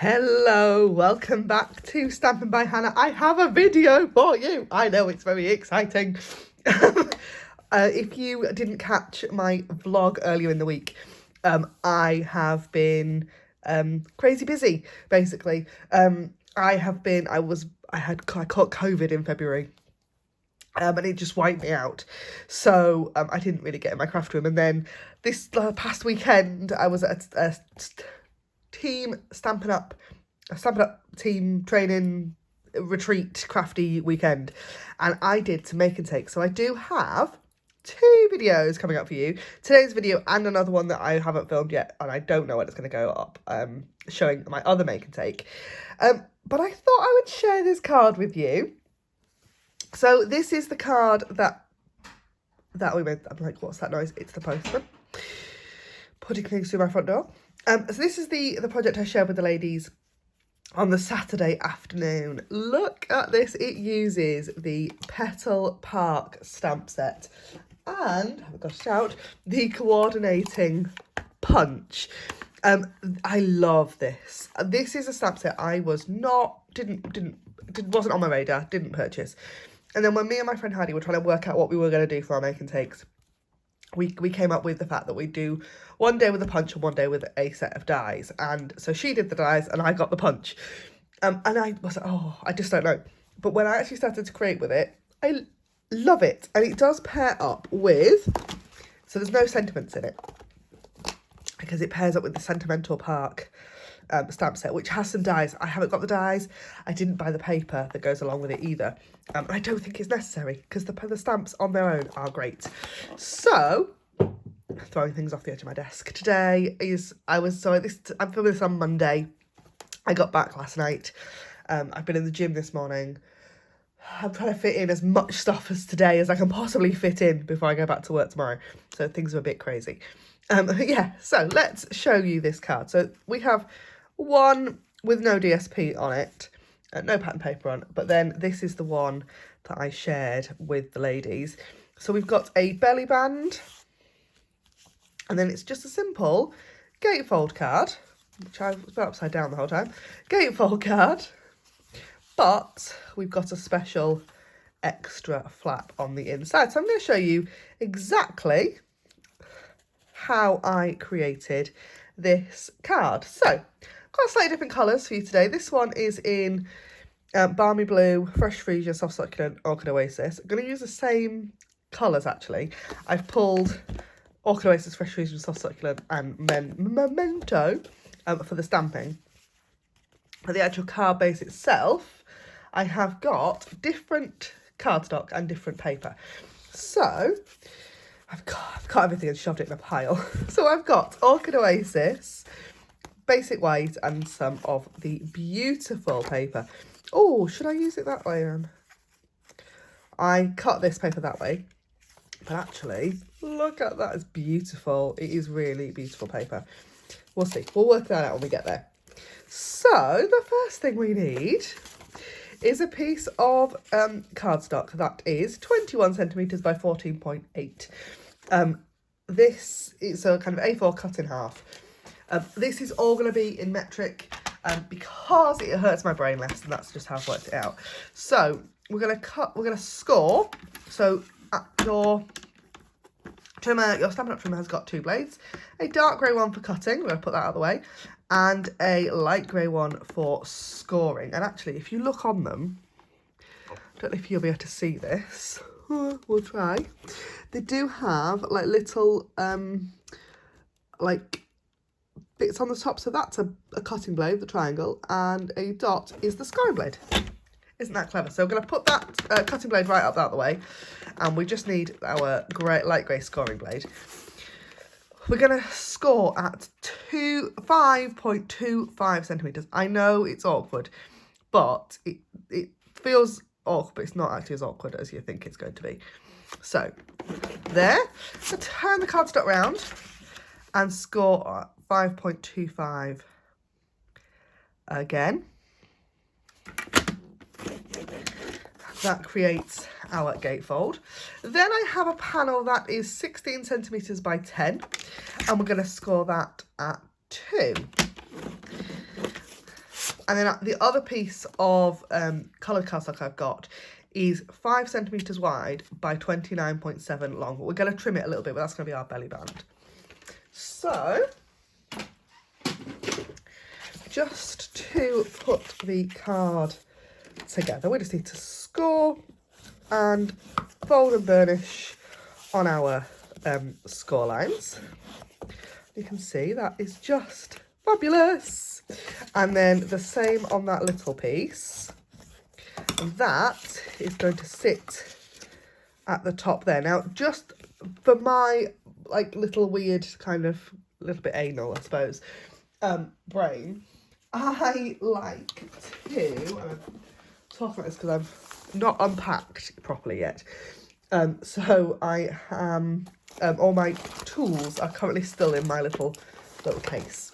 Hello, welcome back to Stampin' by Hannah. I have a video for you. I know, it's very exciting. If you didn't catch my vlog earlier in the week, I have been crazy busy, basically. I caught COVID in February. And it just wiped me out. So I didn't really get in my craft room. And then this past weekend, I was at a team Stampin' Up team training retreat crafty weekend. And I did some make and take. So I do have two videos coming up for you. Today's video and another one that I haven't filmed yet. And I don't know when it's going to go up, showing my other make and take. But I thought I would share this card with you. So this is the card that we made. I'm like, what's that noise? It's the postman putting things through my front door. So this is the project I shared with the ladies on the Saturday afternoon. Look at this. It uses the Petal Park stamp set and, I've got to shout, the coordinating punch. I love this. This is a stamp set I wasn't on my radar, didn't purchase. And then when me and my friend Heidi were trying to work out what we were going to do for our make and takes, we came up with the fact that we do one day with a punch and one day with a set of dies. And so she did the dies and I got the punch. And I was like, oh, I just don't know. But when I actually started to create with it, I love it. And it does pair up with, so there's no sentiments in it, because it pairs up with the Sentimental Park stamp set, which has some dies. I haven't got the dies. I didn't buy the paper that goes along with it either. I don't think it's necessary because the stamps on their own are great. So, throwing things off the edge of my desk. Today I'm filming this on Monday. I got back last night. I've been in the gym this morning. I'm trying to fit in as much stuff as today as I can possibly fit in before I go back to work tomorrow. So things are a bit crazy. Yeah, so let's show you this card. So we have one with no DSP on it, no pattern paper on, but then this is the one that I shared with the ladies. So we've got a belly band, and then it's just a simple gatefold card, which I've put upside down the whole time, gatefold card, but we've got a special extra flap on the inside. So I'm going to show you exactly how I created this card. So, got slightly different colours for you today. This one is in Balmy Blue, Fresh Freesia, Soft Succulent, Orchid Oasis. I'm going to use the same colours actually. I've pulled Orchid Oasis, Fresh Freesia, Soft Succulent and Memento for the stamping. For the actual card base itself, I have got different cardstock and different paper. So, I've got everything and shoved it in a pile. So I've got Orchid Oasis, basic white, and some of the beautiful paper. Oh, should I use it that way then? I cut this paper that way, but actually, look at that, it's beautiful. It is really beautiful paper. We'll see. We'll work that out when we get there. So the first thing we need is a piece of cardstock that is 21 centimetres by 14.8. This is a kind of A4 cut in half. This is all going to be in metric because it hurts my brain less, and that's just how I've worked it out. So we're going to score. So your trimmer, your Stampin' Up trimmer has got two blades, a dark grey one for cutting, we're going to put that out of the way, and a light grey one for scoring. And actually, if you look on them, I don't know if you'll be able to see this, we'll try. They do have like little like bits on the top, so that's a cutting blade, the triangle, and a dot is the scoring blade. Isn't that clever? So we're going to put that cutting blade right up that the way, and we just need our light grey scoring blade. We're going to score at 5.25 centimetres. I know it's awkward, but it feels awkward, but it's not actually as awkward as you think it's going to be. So, there. So turn the cardstock round and score at 5.25 again. That creates our gatefold. Then I have a panel that is 16 centimetres by 10, and we're going to score that at 2. And then the other piece of coloured cardstock I've got is 5 centimetres wide by 29.7 long. We're going to trim it a little bit, but that's going to be our belly band. So, just to put the card together, we just need to score and fold and burnish on our score lines. You can see that is just fabulous. And then the same on that little piece. And that is going to sit at the top there. Now, just for my like little weird kind of little bit anal, I suppose, brain, I like to, and I'm talking about this because I've not unpacked properly yet. So I am, all my tools are currently still in my little case.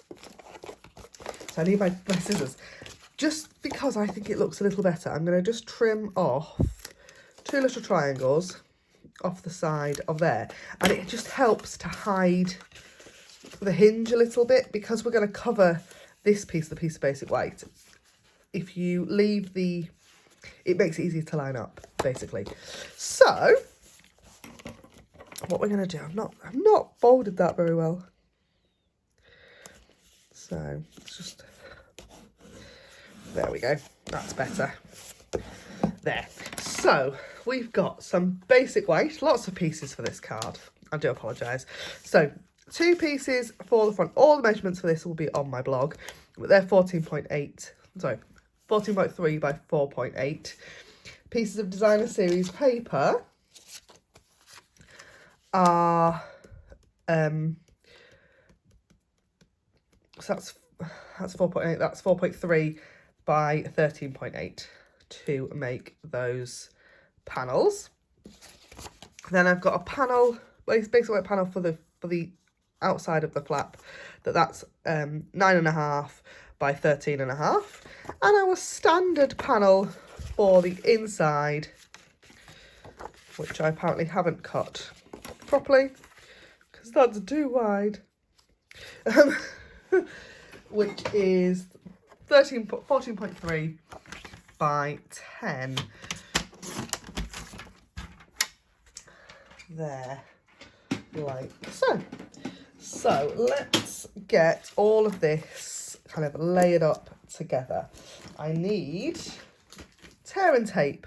So I need my scissors. Just because I think it looks a little better, I'm going to just trim off 2 little triangles off the side of there. And it just helps to hide the hinge a little bit, because we're going to cover this piece, the piece of basic white. If you leave it makes it easier to line up, basically. So, what we're going to do, I've not folded that very well. So, it's just, there we go, that's better. There. So, we've got some basic white, lots of pieces for this card. I do apologise. So, 2 pieces for the front. All the measurements for this will be on my blog, but they're 14.3 by 4.8. Pieces of designer series paper are so that's 4.8, that's 4.3 by 13.8 to make those panels. Then I've got a panel, basically a panel for the outside of the flap, that's 9.5 by 13.5, and our standard panel for the inside, which I apparently haven't cut properly because that's too wide, which is 14.3 by 10. There, like so. So let's get all of this kind of layered up together. I need tear and tape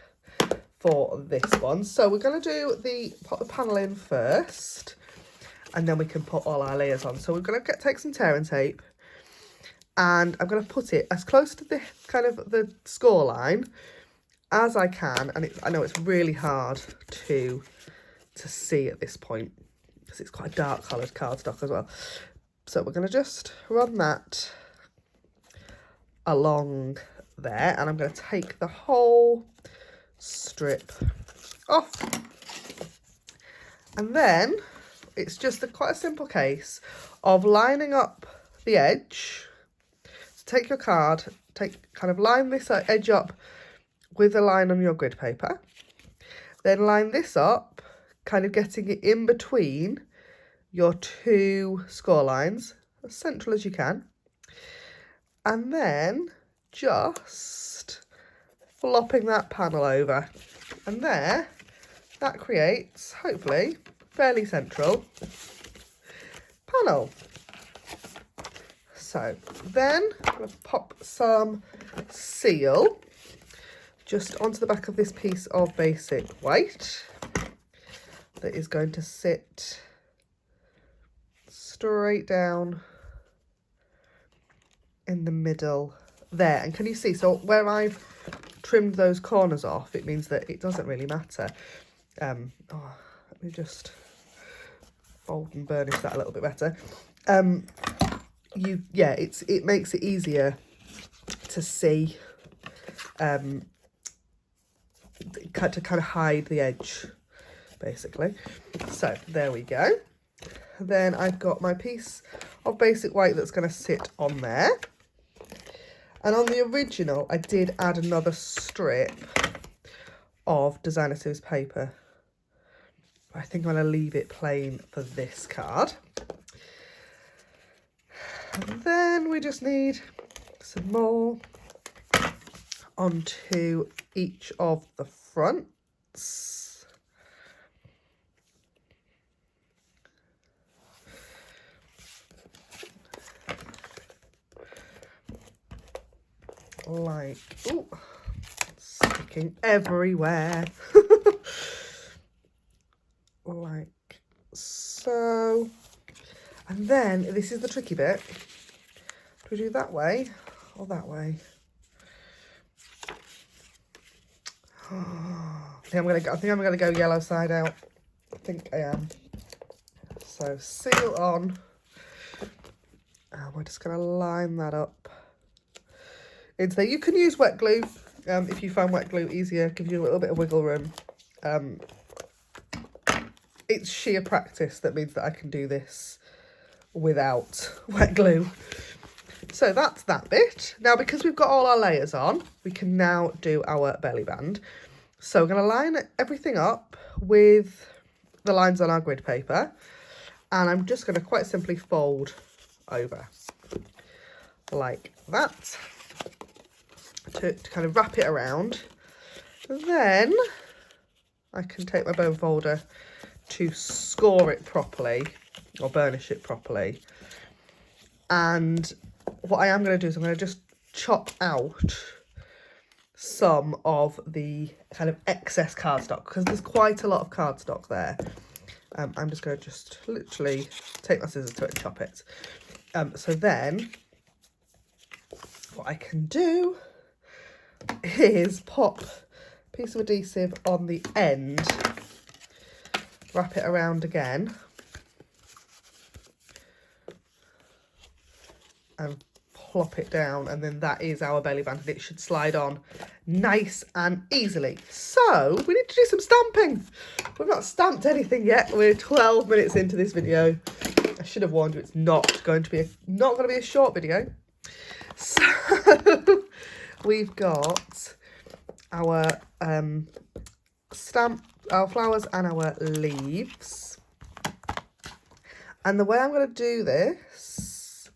for this one. So we're going to put the panel in first, and then we can put all our layers on. So we're going to take some tear and tape, and I'm going to put it as close to the kind of the score line as I can. And I know it's really hard to see at this point, because it's quite a dark coloured cardstock as well. So we're going to just run that along there, and I'm going to take the whole strip off. And then it's just quite a simple case of lining up the edge. So take your card, kind of line this edge up with a line on your grid paper. Then line this up, kind of getting it in between your 2 score lines, as central as you can. And then just flopping that panel over. And there, that creates, hopefully, fairly central panel. So then I'm going to pop some seal just onto the back of this piece of basic white that is going to sit straight down in the middle there. And can you see, so where I've trimmed those corners off, it means that it doesn't really matter. Let me just fold and burnish that a little bit better. It makes it easier to see, to kind of hide the edge, basically. So there we go. Then I've got my piece of basic white that's going to sit on there. And on the original, I did add another strip of designer series paper. I think I'm going to leave it plain for this card. And then we just need some more onto each of the fronts. Like, ooh, sticking everywhere. Like so. And then this is the tricky bit. Do we do that way or that way? I think I'm gonna go yellow side out. I think I am. So seal on. And we're just gonna line that up into there. You can use wet glue if you find wet glue easier. Gives you a little bit of wiggle room. It's sheer practice that means that I can do this without wet glue. So that's that bit. Now, because we've got all our layers on, we can now do our belly band. So we're going to line everything up with the lines on our grid paper. And I'm just going to quite simply fold over like that to kind of wrap it around. Then I can take my bone folder to score it properly or burnish it properly. And what I am going to do is I'm going to just chop out some of the kind of excess cardstock because there's quite a lot of cardstock there. I'm just going to just literally take my scissors to it and chop it. So then what I can do is pop a piece of adhesive on the end, wrap it around again, and plop it down, and then that is our belly band, and it should slide on nice and easily. So we need to do some stamping. We've not stamped anything yet. We're 12 minutes into this video. I should have warned you, it's not going to be a short video. So we've got our our flowers and our leaves, and the way I'm going to do this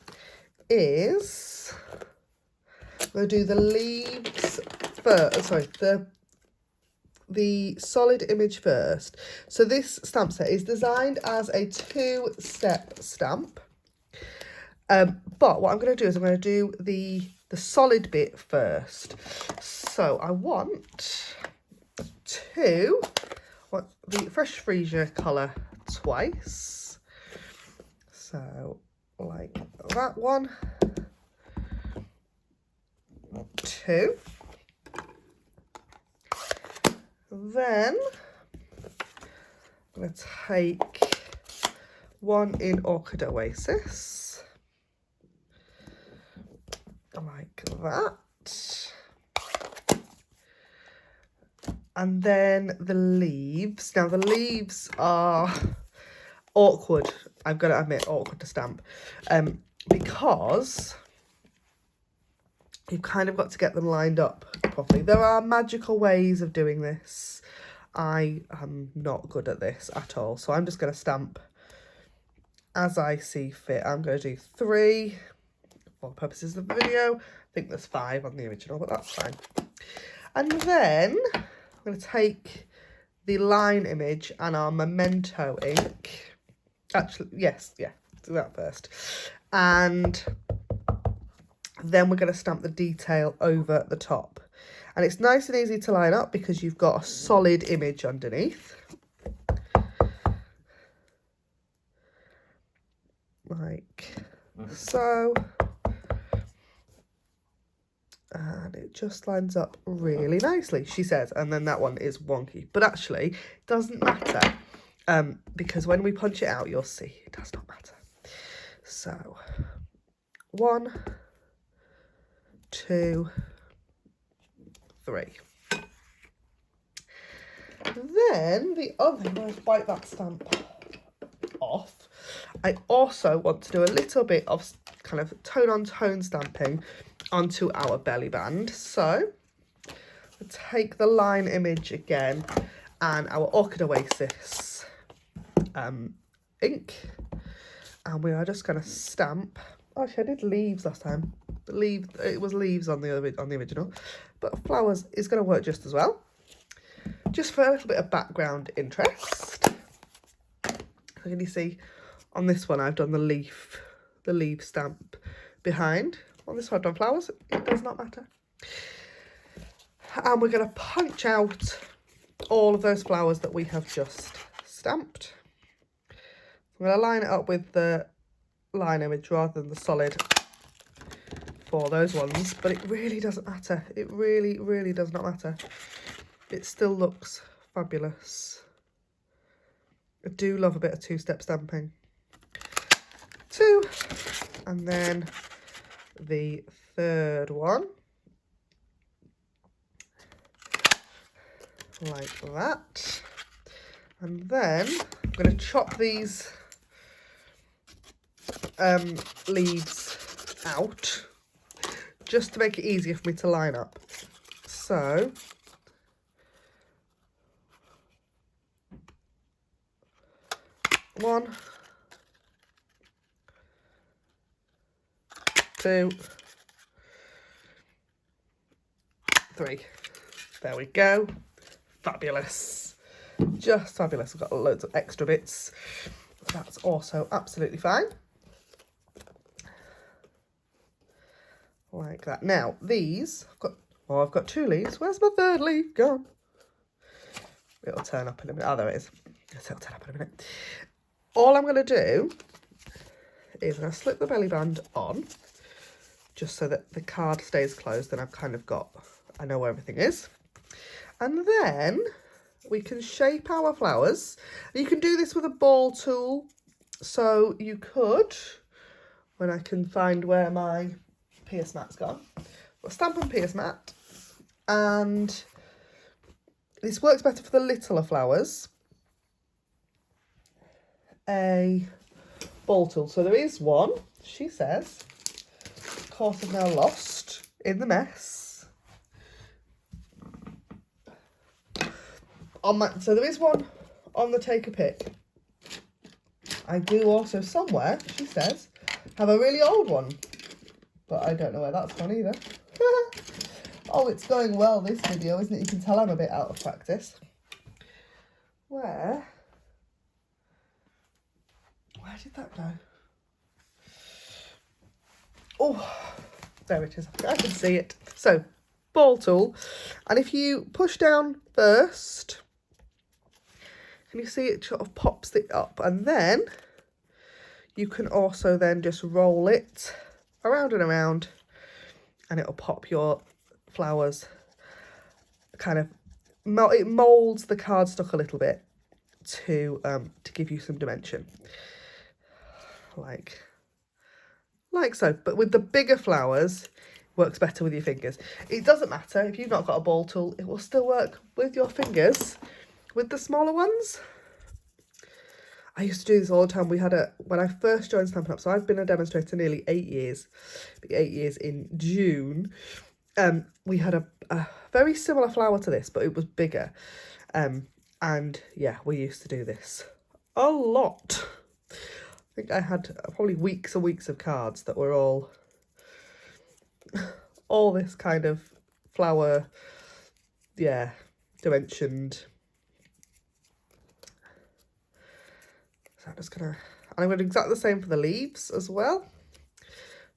is I'm going to do the leaves first. Sorry, the solid image first. So this stamp set is designed as a 2-step stamp, but what I'm going to do is I'm going to do the solid bit first. So I want the Fresh Freesia colour twice. So like that one, 2. Then I'm going to take one in Orchid Oasis, like that. And then the leaves. Now the leaves are awkward. I've got to admit, awkward to stamp, because you've kind of got to get them lined up properly. There are magical ways of doing this. I am not good at this at all. So I'm just going to stamp as I see fit. I'm going to do 3 for the purposes of the video. I think there's 5 on the original, but that's fine. And then I'm going to take the line image and our Memento ink. Actually, yes, yeah, do that first. And then we're going to stamp the detail over the top. And it's nice and easy to line up because you've got a solid image underneath. Like so. And it just lines up really nicely, she says. And then that one is wonky. But actually, it doesn't matter. Because when we punch it out, you'll see it does not matter. So, 1, 2, 3. Then the other, I'm going to wipe that stamp off. I also want to do a little bit of kind of tone-on-tone stamping onto our belly band. So we'll take the line image again and our Orchid Oasis ink, and we are just going to stamp. Actually, I did leaves last time. It was leaves on the original, but flowers is going to work just as well. Just for a little bit of background interest. Can you see on this one I've done the leaf stamp behind. On this one I've done flowers. It does not matter. And we're going to punch out all of those flowers that we have just stamped. I'm going to line it up with the line image rather than the solid for those ones, but it really doesn't matter. It really, really does not matter. It still looks fabulous. I do love a bit of two-step stamping. 2, and then the third one, like that. And then I'm going to chop these leaves out just to make it easier for me to line up. So one, 2, 3. There we go. Fabulous. Just fabulous. I've got loads of extra bits. That's also absolutely fine. Like that. Now, these, I've got 2 leaves. Where's my third leaf gone? It'll turn up in a minute. Oh, there it is. It'll turn up in a minute. All I'm going to do is I'm going to slip the belly band on, just so that the card stays closed, and I know where everything is. And then we can shape our flowers. You can do this with a ball tool. So you could, when I can find where my pierce mat's gone, got Stampin' Pierce mat, and this works better for the littler flowers. A ball tool. So there is one, she says, of course I've now lost in the mess. So there is one on the take a pic. I do also somewhere, she says, have a really old one, but I don't know where that's gone either. Oh, it's going well, this video, isn't it? You can tell I'm a bit out of practice. Where did that go? Oh, there it is. I can see it. So, ball tool. And if you push down first, can you see it sort of pops it up? And then you can also then just roll it around and around, and it'll pop your flowers. Kind of, it molds the cardstock a little bit to give you some dimension. Like so. But with the bigger flowers, it works better with your fingers. It doesn't matter if you've not got a ball tool, it will still work with your fingers. With the smaller ones, I used to do this all the time. When I first joined Stampin' Up, so I've been a demonstrator nearly 8 years, 8 years in June. We had a very similar flower to this, but it was bigger. And yeah, we used to do this a lot. I think I had probably weeks and weeks of cards that were all this kind of flower, yeah, dimensioned. So I'm going to do exactly the same for the leaves as well,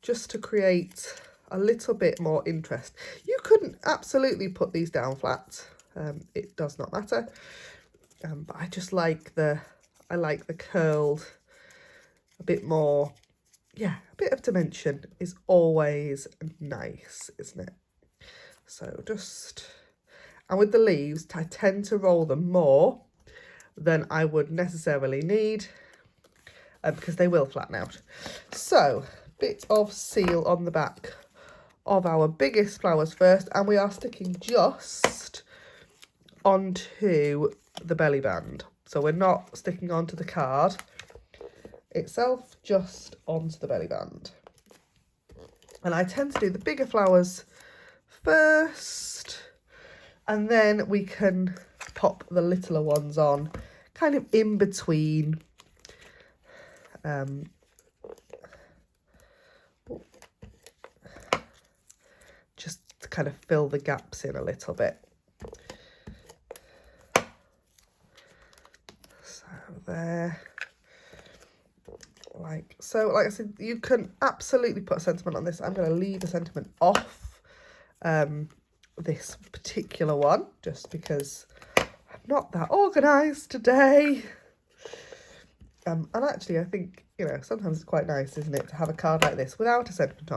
just to create a little bit more interest. You couldn't absolutely put these down flat. It does not matter. But I just like the curled, a bit more, yeah, a bit of dimension is always nice, isn't it? So and with the leaves, I tend to roll them more than I would necessarily need, because they will flatten out. So, bit of seal on the back of our biggest flowers first, and we are sticking just onto the belly band. So we're not sticking onto the card itself, just onto the belly band. And I tend to do the bigger flowers first, and then we can pop the littler ones on kind of in between. kind of fill the gaps in a little bit. So there. Like so. Like I said, you can absolutely put a sentiment on this. I'm going to leave a sentiment off this particular one, just because I'm not that organised today. And actually, I think, you know, sometimes it's quite nice, isn't it, to have a card like this without a sentiment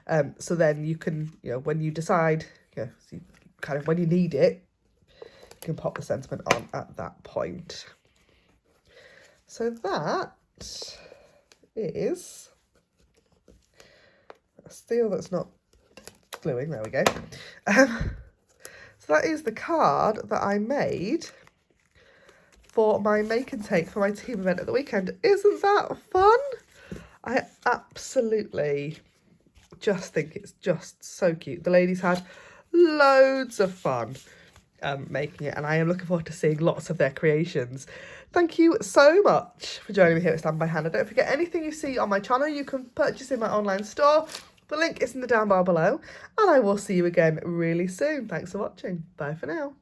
on. So then you can, you know, when you decide, you know, so you kind of when you need it, you can pop the sentiment on at that point. So that is a steel that's not gluing. There we go. So that is the card that I made for my make and take for my team event at the weekend. Isn't that fun? I absolutely just think it's just so cute. The ladies had loads of fun making it, and I am looking forward to seeing lots of their creations. Thank you so much for joining me here at Stampin' by Hannah. Don't forget, anything you see on my channel you can purchase in my online store. The link is in the down bar below, and I will see you again really soon. Thanks for watching. Bye for now.